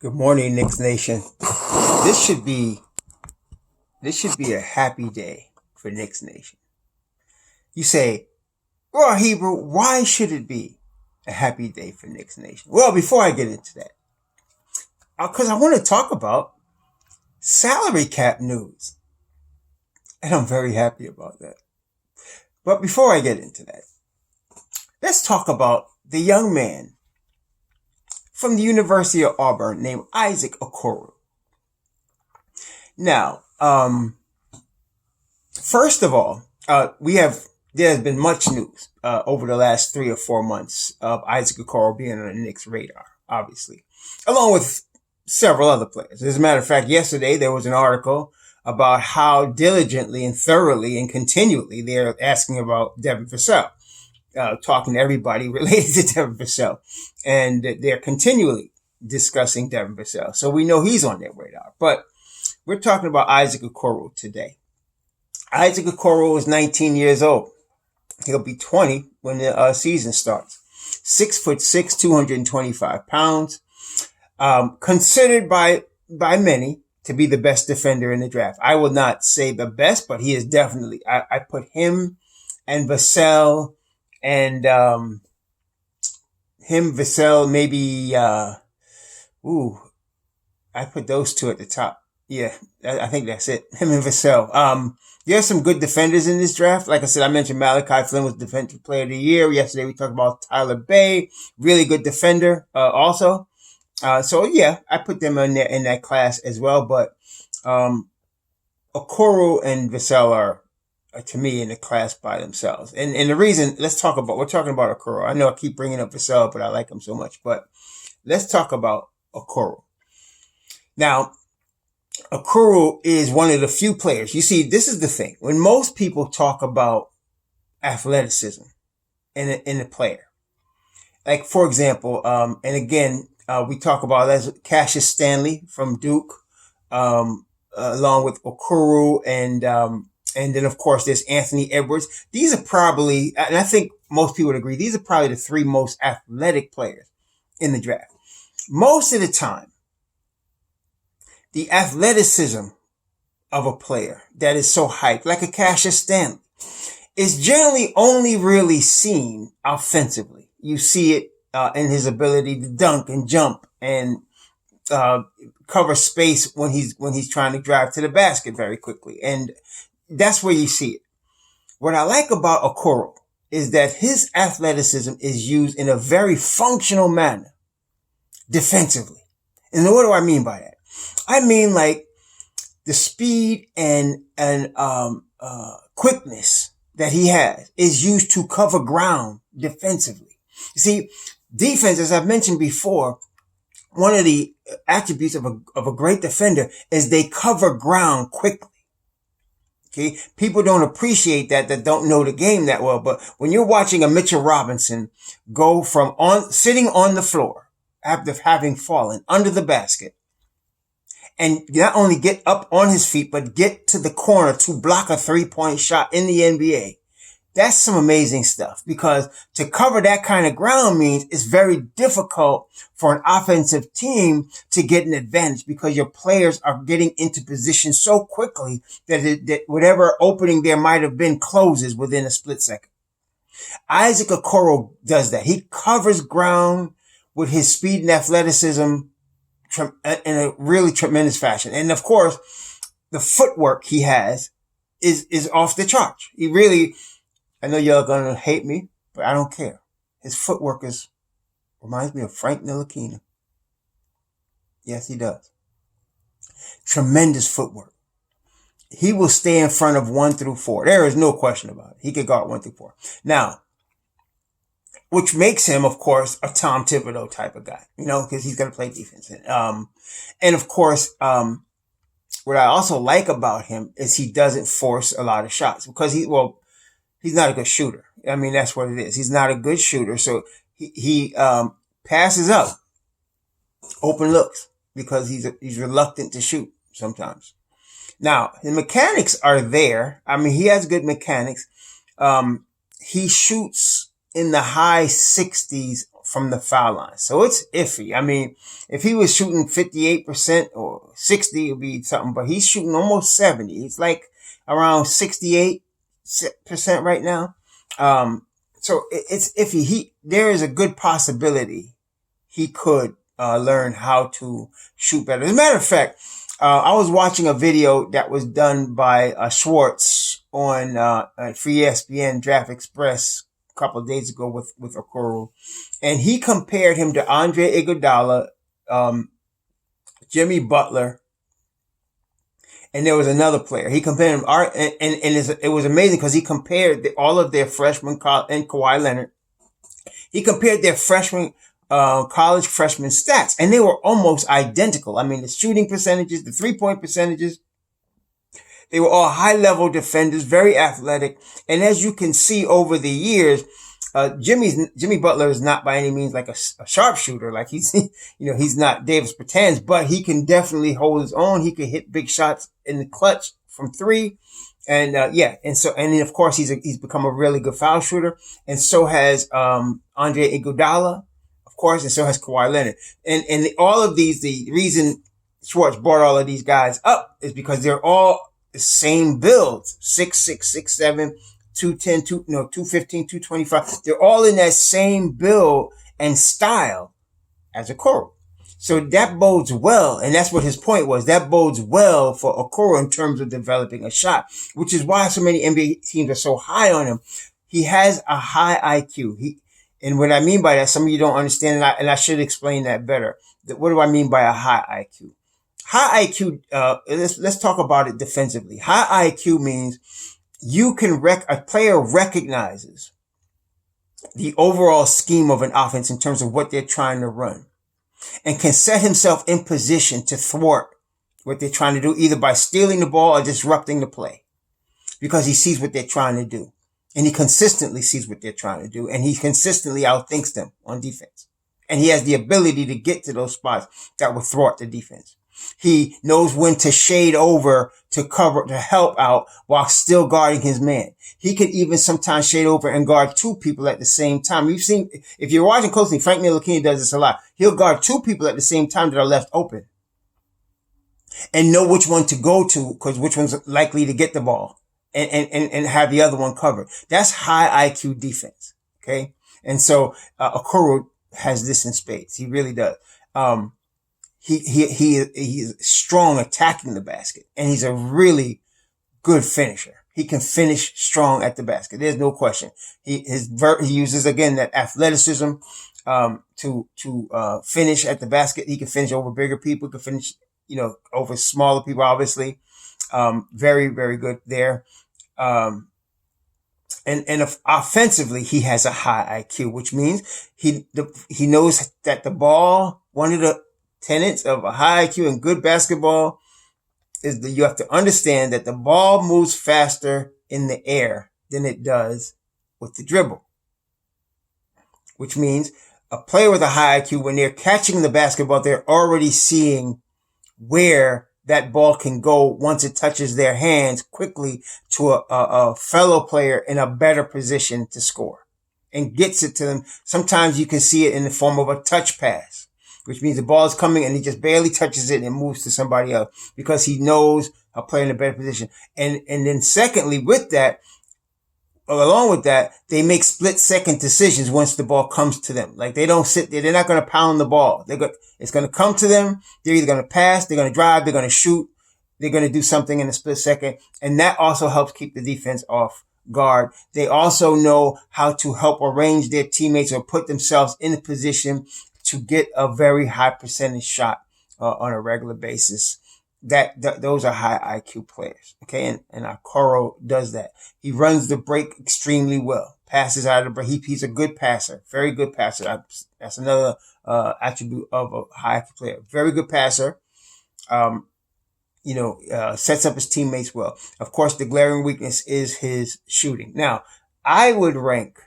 Good morning, Knicks Nation. This should be a happy day for Knicks Nation. You say, well, Hebrew, why should it be a happy day for Knicks Nation? Well, before I get into that, because I want to talk about salary cap news. And I'm very happy about that. But before I get into that, let's talk about the young man from the University of Auburn named Isaac Okoro. Now, first of all, there's been much news over the last 3 or 4 months of Isaac Okoro being on the Knicks radar, obviously, along with several other players. As a matter of fact, yesterday there was an article about how diligently and thoroughly and continually they're asking about Devin Vassell, talking to everybody related to Devin Vassell, and they're continually discussing Devin Vassell. So we know he's on their radar, but we're talking about Isaac Okoro today. Isaac Okoro is 19 years old. He'll be 20 when the season starts. 6'6", 225 pounds. Considered by many to be the best defender in the draft. I will not say the best, but he is definitely. I put him and Vassell and Vassell, maybe. I put those two at the top. Yeah, I think that's it. Him and Vassell. There's some good defenders in this draft. Like I said, I mentioned Malachi Flynn was Defensive Player of the Year. Yesterday we talked about Tyler Bay, really good defender, also. So yeah, I put them in there in that class as well. But Okoro and Vassell are to me in the class by themselves. And the reason, we're talking about Okoro. I know I keep bringing up Vassell, but I like him so much. But let's talk about Okoro. Now, Okoro is one of the few players. You see, this is the thing. When most people talk about athleticism in a player, like for example, and again, we talk about Cassius Stanley from Duke, along with Okoro, and then of course there's Anthony Edwards. These are probably, and I think most people would agree, these are probably the 3 most athletic players in the draft. Most of the time, the athleticism of a player that is so hyped, like a Cassius Stanley, is generally only really seen offensively. You see it in his ability to dunk and jump and cover space when he's trying to drive to the basket very quickly, and that's where you see it. What I like about Okoro is that his athleticism is used in a very functional manner defensively. And what do I mean by that? I mean, like, the speed and quickness that he has is used to cover ground defensively. You see, defense, as I've mentioned before, one of the attributes of a great defender is they cover ground quickly. Okay. People don't appreciate that don't know the game that well. But when you're watching a Mitchell Robinson go from sitting on the floor after having fallen under the basket, and not only get up on his feet, but get to the corner to block a 3-point shot in the NBA. That's some amazing stuff, because to cover that kind of ground means it's very difficult for an offensive team to get an advantage, because your players are getting into position so quickly that whatever opening there might have been closes within a split second. Isaac Okoro does that. He covers ground with his speed and athleticism in a really tremendous fashion. And of course, the footwork he has is off the charts. He really, I know y'all gonna hate me, but I don't care. His footwork reminds me of Frank Ntilikina. Yes, he does. Tremendous footwork. He will stay in front of 1 through 4. There is no question about it. He could guard 1 through 4. Now, which makes him, of course, a Tom Thibodeau type of guy, because he's going to play defense. And of course, what I also like about him is he doesn't force a lot of shots, because he's not a good shooter. I mean, that's what it is. He's not a good shooter. So he passes up open looks because he's reluctant to shoot sometimes. Now, the mechanics are there. I mean, he has good mechanics. He shoots in the high 60s from the foul line. So it's iffy. I mean, if he was shooting 58% or 60, it would be something, but he's shooting almost 70. He's like around 68% right now. So it's iffy. There is a good possibility he could learn how to shoot better. As a matter of fact, I was watching a video that was done by Schwartz on Free ESPN Draft Express a couple of days ago with Okoro, and he compared him to Andre Iguodala, Jimmy Butler, and there was another player. He compared him, and it was amazing because he compared all of their freshmen and Kawhi Leonard. He compared their college freshman stats, and they were almost identical. I mean, the shooting percentages, the 3-point percentages, they were all high-level defenders, very athletic. And as you can see over the years, Jimmy Butler is not by any means like a sharpshooter. Like he's not Davis Bertans, but he can definitely hold his own. He can hit big shots in the clutch from three. And, and then of course he's become a really good foul shooter. And so has, Andre Iguodala, of course, and so has Kawhi Leonard. And all of these, the reason Schwartz brought all of these guys up is because they're all the same builds, 6'6", 6'7", 210, 215, 225. They're all in that same build and style as Okoro. So that bodes well, and that's what his point was. That bodes well for Okoro in terms of developing a shot, which is why so many NBA teams are so high on him. He has a high IQ. And what I mean by that, some of you don't understand, and I should explain that better. What do I mean by a high IQ? High IQ, let's talk about it defensively. High IQ means a player recognizes the overall scheme of an offense in terms of what they're trying to run and can set himself in position to thwart what they're trying to do, either by stealing the ball or disrupting the play, because he sees what they're trying to do. And he consistently sees what they're trying to do, and he consistently outthinks them on defense. And he has the ability to get to those spots that will thwart the defense. He knows when to shade over to cover, to help out while still guarding his man. He could even sometimes shade over and guard two people at the same time. You've seen, if you're watching closely, Frank Ntilikina does this a lot. He'll guard two people at the same time that are left open and know which one to go to, because which one's likely to get the ball and have the other one covered. That's high IQ defense. Okay. And so, Okoro has this in spades. He really does. He is strong attacking the basket, and he's a really good finisher. He can finish strong at the basket. There's no question. He uses again that athleticism, to finish at the basket. He can finish over bigger people. He can finish, over smaller people, obviously. Very, very good there. And offensively, he has a high IQ, which means he knows that the ball, one of the tenets of a high IQ and good basketball is that you have to understand that the ball moves faster in the air than it does with the dribble. Which means a player with a high IQ, when they're catching the basketball, they're already seeing where that ball can go once it touches their hands quickly to a fellow player in a better position to score and gets it to them. Sometimes you can see it in the form of a touch pass, which means the ball is coming and he just barely touches it and it moves to somebody else because he knows a player in a better position. And then secondly, along with that, they make split-second decisions once the ball comes to them. Like, they don't sit there. They're not going to pound the ball. It's going to come to them. They're either going to pass, they're going to drive, they're going to shoot, they're going to do something in a split second. And that also helps keep the defense off guard. They also know how to help arrange their teammates or put themselves in a position to get a very high percentage shot on a regular basis. Those are high IQ players. Okay. And Okoro does that. He runs the break extremely well, passes out of the break. He's a good passer, very good passer. That's another, attribute of a high IQ player. Very good passer. Sets up his teammates well. Of course, the glaring weakness is his shooting. Now, I would rank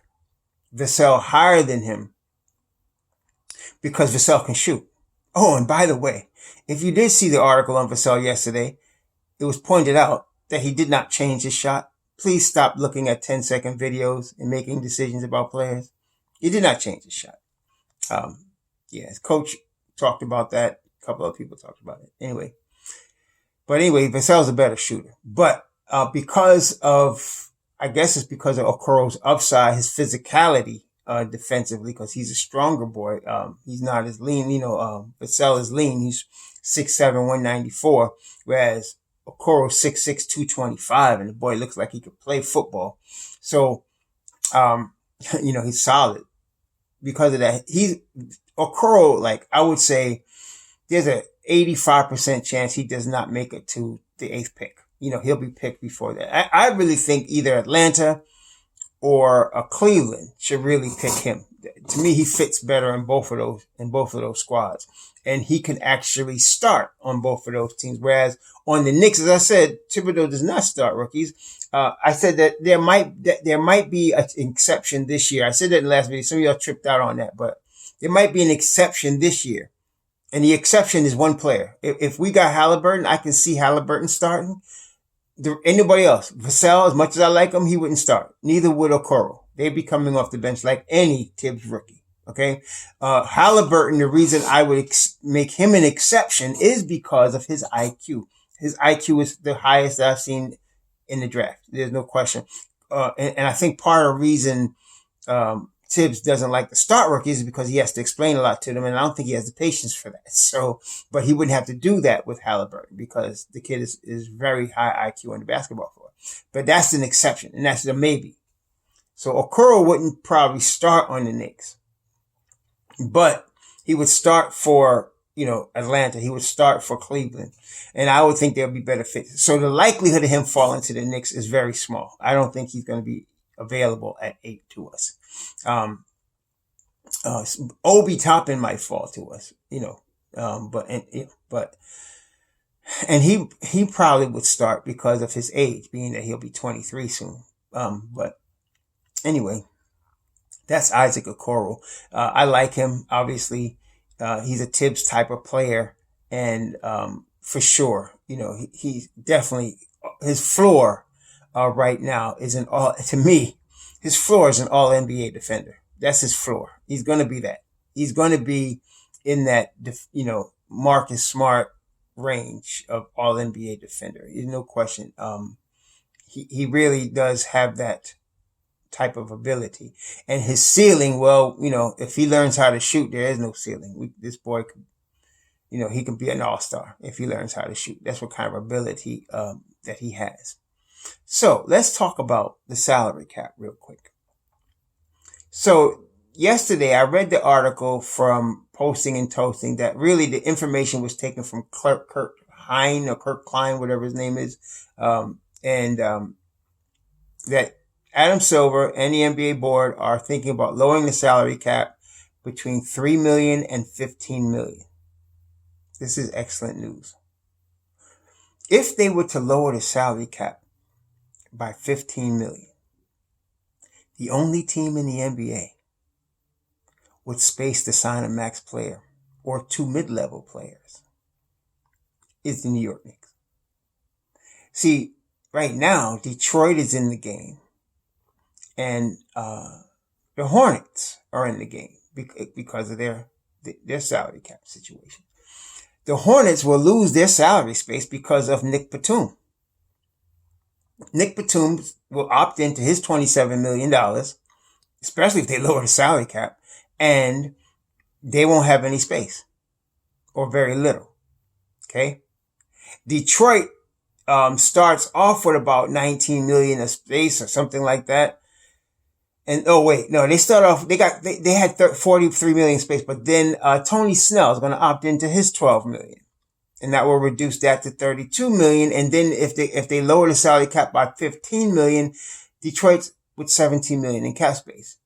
Vassell higher than him because Vassell can shoot. Oh, and by the way, if you did see the article on Vassell yesterday, it was pointed out that he did not change his shot. Please stop looking at 10-second videos and making decisions about players. He did not change his shot. Um, yeah, his coach talked about that. A couple of people talked about it. Anyway, Vassell's a better shooter. But because of, I guess it's because of Okoro's upside, his physicality defensively, because he's a stronger boy. He's not as lean. Vassell is lean. He's 6'7", 194, whereas Okoro's 6'6", 225, and the boy looks like he could play football. So, he's solid. Because of that, Okoro, like, I would say there's a 85% chance he does not make it to the 8th pick. He'll be picked before that. I really think either Atlanta or Cleveland should really pick him. To me, he fits better in both of those squads. And he can actually start on both of those teams. Whereas on the Knicks, as I said, Thibodeau does not start rookies. I said that there might be an exception this year. I said that in the last video. Some of y'all tripped out on that, but there might be an exception this year. And the exception is one player. If we got Halliburton, I can see Halliburton starting. Anybody else, Vassell, as much as I like him, he wouldn't start. Neither would Okoro. They'd be coming off the bench like any Tibbs rookie. Okay. Halliburton, the reason I would make him an exception is because of his IQ. His IQ is the highest I've seen in the draft. There's no question. And I think part of the reason, Tibbs doesn't like to start rookies is because he has to explain a lot to them, and I don't think he has the patience for that. So, but he wouldn't have to do that with Halliburton because the kid is very high IQ on the basketball floor. But that's an exception, and that's a maybe. So Okoro wouldn't probably start on the Knicks, but he would start for, Atlanta. He would start for Cleveland, and I would think there would be better fits. So the likelihood of him falling to the Knicks is very small. I don't think he's going to be available at 8 to us. Obi Toppin might fall to us, and he probably would start because of his age, being that he'll be 23 soon. But anyway, that's Isaac Okoro. I like him. Obviously, he's a Tibbs type of player, and for sure, he's definitely, his floor right now is his floor is an all NBA defender. That's his floor. He's going to be that. He's going to be in that, Marcus Smart range of all NBA defender. There's no question. He really does have that type of ability. And his ceiling, well, if he learns how to shoot, there is no ceiling. This boy could, he can be an all-star if he learns how to shoot. That's what kind of ability that he has. So let's talk about the salary cap real quick. So yesterday I read the article from Posting and Toasting that really the information was taken from Kurt Klein, whatever his name is. That Adam Silver and the NBA board are thinking about lowering the salary cap between $3 million and $15 million. This is excellent news. If they were to lower the salary cap by $15 million, the only team in the NBA with space to sign a max player or 2 mid-level players is the New York Knicks. See, right now, Detroit is in the game, and the Hornets are in the game because of their salary cap situation. The Hornets will lose their salary space because of Nick Batum. Nick Batum will opt into his $27 million, especially if they lower the salary cap, and they won't have any space or very little. Okay. Detroit, starts off with about 19 million of space or something like that. And, they start off, they had 43 million space, but then, Tony Snell is going to opt into his 12 million. And that will reduce that to 32 million. And then if they lower the salary cap by 15 million, Detroit's with 17 million in cap space.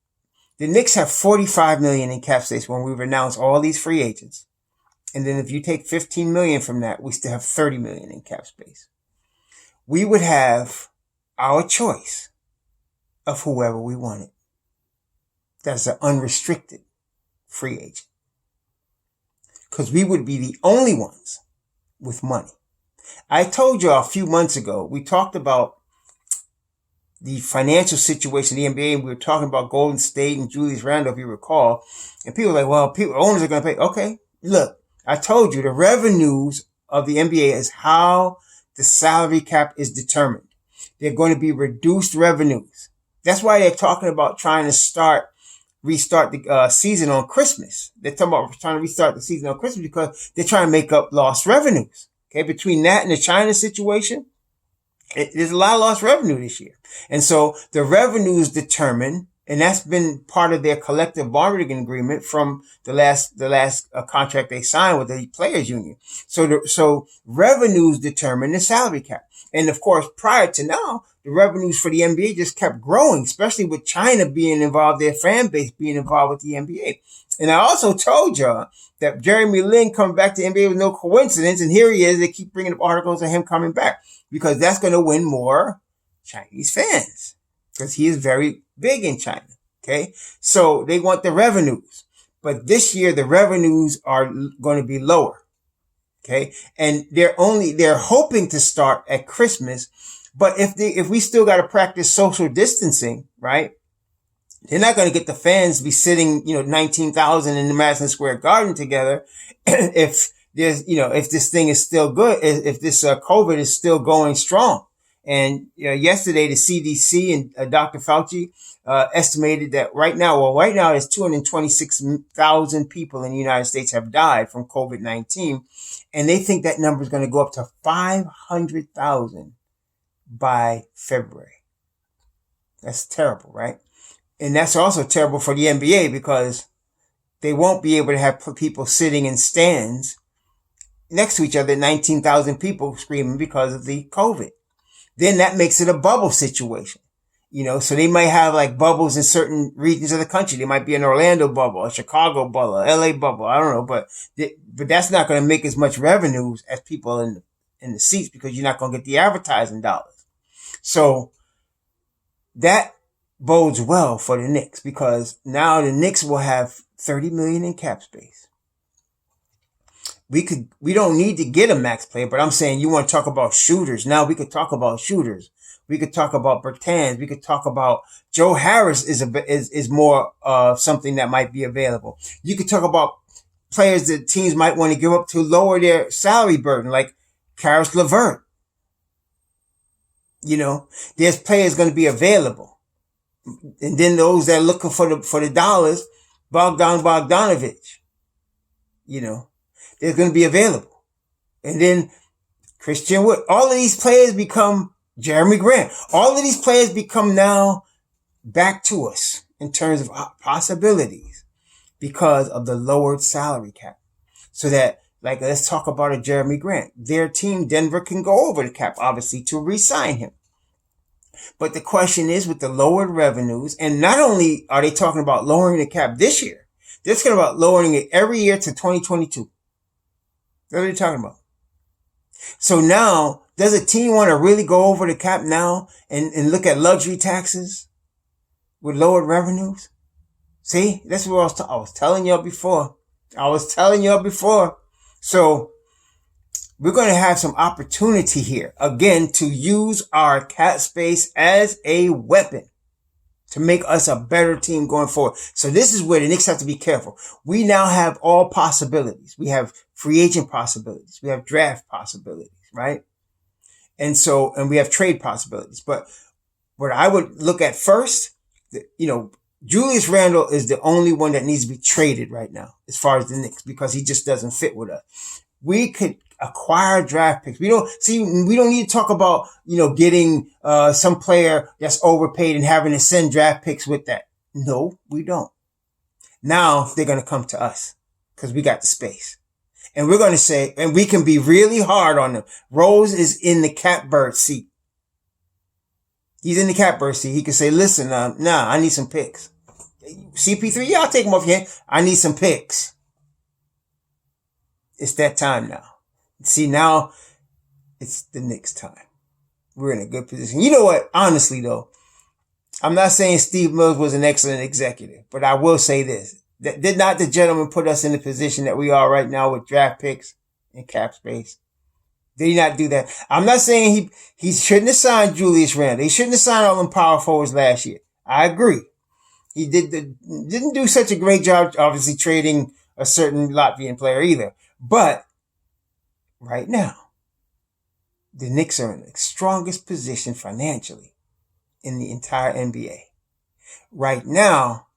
The Knicks have 45 million in cap space when we've announced all these free agents. And then if you take 15 million from that, we still have 30 million in cap space. We would have our choice of whoever we wanted. That's an unrestricted free agent. Because we would be the only ones with money. I told you a few months ago, we talked about the financial situation of the NBA, and we were talking about Golden State and Julius Randle, if you recall, and people were like, well, owners are going to pay. Okay, look, I told you the revenues of the NBA is how the salary cap is determined. They're going to be reduced revenues. That's why they're talking about trying to restart the season on Christmas. They're talking about trying to restart the season on Christmas because they're trying to make up lost revenues. Okay, between that and the China situation, there's a lot of lost revenue this year. And so the revenues determine, and that's been part of their collective bargaining agreement from the last contract they signed with the players union. So revenues determine the salary cap. And of course, prior to now, the revenues for the NBA just kept growing, especially with China being involved, their fan base being involved with the NBA. And I also told y'all that Jeremy Lin coming back to the NBA was no coincidence. And here he is. They keep bringing up articles of him coming back because that's going to win more Chinese fans because he is very big in China. Okay. So they want the revenues, but this year the revenues are going to be lower. Okay. And they're hoping to start at Christmas. But if we still got to practice social distancing, right? They're not going to get the fans to be sitting, 19,000 in the Madison Square Garden together. If this thing is still good, if this COVID is still going strong. And yesterday the CDC and Dr. Fauci estimated that right now there's 226,000 people in the United States have died from COVID-19. And they think that number is going to go up to 500,000 by February. That's terrible, right? And that's also terrible for the NBA because they won't be able to have people sitting in stands next to each other, 19,000 people screaming because of the COVID. Then that makes it a bubble situation. So they might have like bubbles in certain regions of the country. They might be an Orlando bubble, a Chicago bubble, a LA bubble. I don't know, but that's not going to make as much revenues as people in the seats because you're not going to get the advertising dollars. So that bodes well for the Knicks because now the Knicks will have $30 million in cap space. We don't need to get a max player, but I'm saying you want to talk about shooters. Now we could talk about shooters. We could talk about Bertans. We could talk about Joe Harris is more something that might be available. You could talk about players that teams might want to give up to lower their salary burden, like Karis LeVert. There's players going to be available. And then those that are looking for the dollars, Bogdanovich, they're going to be available. And then Christian Wood. All of these players become Jeremy Grant. All of these players become now back to us in terms of possibilities because of the lowered salary cap. So that, let's talk about a Jeremy Grant. Their team, Denver, can go over the cap, obviously, to re-sign him. But the question is with the lowered revenues, and not only are they talking about lowering the cap this year, they're talking about lowering it every year to 2022. That's what they're talking about. So now, does a team want to really go over the cap now and look at luxury taxes with lowered revenues? See, that's what I was telling y'all before. So we're going to have some opportunity here, again, to use our cap space as a weapon to make us a better team going forward. So this is where the Knicks have to be careful. We now have all possibilities. We have free agent possibilities. We have draft possibilities, right? And we have trade possibilities. But what I would look at first, Julius Randle is the only one that needs to be traded right now as far as the Knicks because he just doesn't fit with us. We could acquire draft picks. We don't need to talk about, getting, some player that's overpaid and having to send draft picks with that. No, we don't. Now they're going to come to us because we got the space. And we're going to say, and we can be really hard on them. Rose is in the catbird seat. He's in the catbird seat. He can say, listen, I need some picks. CP3, yeah, I'll take him off your hand. I need some picks. It's that time now. See, now it's the Knicks time. We're in a good position. You know what? Honestly, though, I'm not saying Steve Mills was an excellent executive, but I will say this. Did not the gentleman put us in the position that we are right now with draft picks and cap space? Did he not do that? I'm not saying he shouldn't have signed Julius Randle. He shouldn't have signed all them power forwards last year. I agree. He didn't do such a great job, obviously, trading a certain Latvian player either. But right now, the Knicks are in the strongest position financially in the entire NBA. Right now,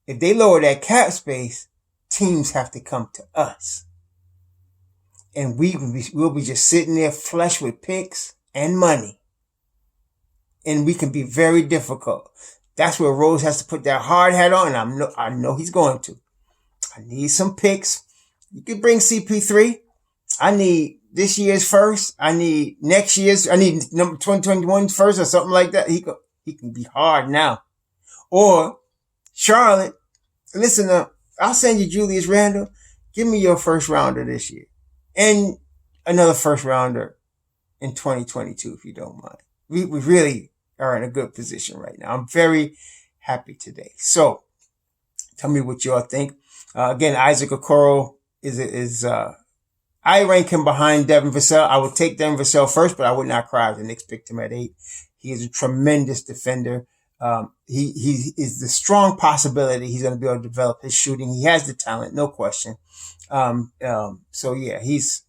if they lower that cap space, teams have to come to us. And we'll be just sitting there flush with picks and money. And we can be very difficult. That's where Rose has to put that hard hat on, and I know he's going to. I need some picks. You can bring CP3. I need this year's first. I need next year's. I need number 2021 first or something like that. He can be hard now. Or Charlotte, listen up. I'll send you Julius Randle. Give me your first rounder this year. And another first rounder in 2022, if you don't mind. We really are in a good position right now. I'm very happy today. So tell me what y'all think. Again, Isaac Okoro is I rank him behind Devin Vassell. I would take Devin Vassell first, but I would not cry if the Knicks picked him at 8. He is a tremendous defender. He is the strong possibility he's going to be able to develop his shooting. He has the talent, no question. So yeah, he's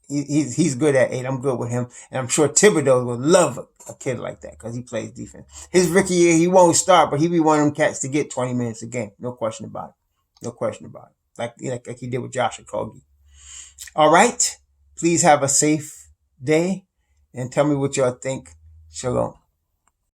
good at 8. I'm good with him. And I'm sure Thibodeau would love a kid like that because he plays defense. His rookie year, he won't start, but he'll be one of them cats to get 20 minutes a game. No question about it. No question about it. Like he did with Josh Okogie. All right. Please have a safe day and tell me what y'all think. Shalom.